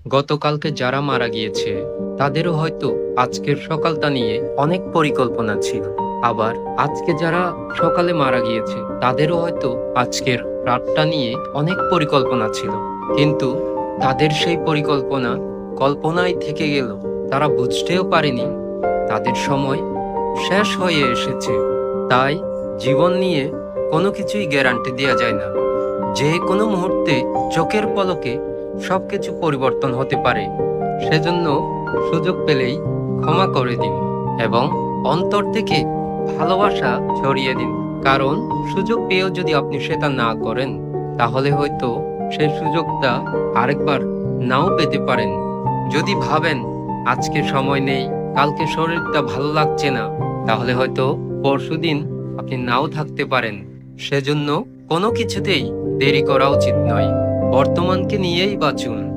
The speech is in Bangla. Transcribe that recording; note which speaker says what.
Speaker 1: গতকালকে যারা মারা গিয়েছে তাদেরও হয়তো আজকের সকালটা নিয়ে অনেক পরিকল্পনা ছিল। আবার আজকে যারা সকালে মারা গিয়েছে তাদেরও হয়তো আজকের রাতটা নিয়ে অনেক পরিকল্পনা ছিল। কিন্তু তাদের সেই পরিকল্পনা কল্পনায় থেকে গেল। তারা বুঝতেও পারেনি তাদের সময় শেষ হয়ে এসেছে। তাই জীবন নিয়ে কোনো কিছুই গ্যারান্টি দেওয়া যায় না। যে কোনো মুহূর্তে চোখের পলকে সবকিছু পরিবর্তন হতে পারে। সেজন্য সুযোগ পেলেই ক্ষমা করে দিন এবং অন্তর থেকে ভালোবাসা ছড়িয়ে দিন। কারণ সুযোগ পেয়েও যদি আপনি সেটা না করেন তাহলে হয়তো সেই সুযোগটা আরেকবার নাও পেতে পারেন। যদি ভাবেন আজকে সময় নেই, কালকে শরীরটা ভালো লাগছে না, তাহলে হয়তো পরশুদিন আপনি নাও থাকতে পারেন। সেজন্য কোনো কিছুতেই দেরি করা উচিত নয়। বর্তমানকে নিয়েই বাঁচুন।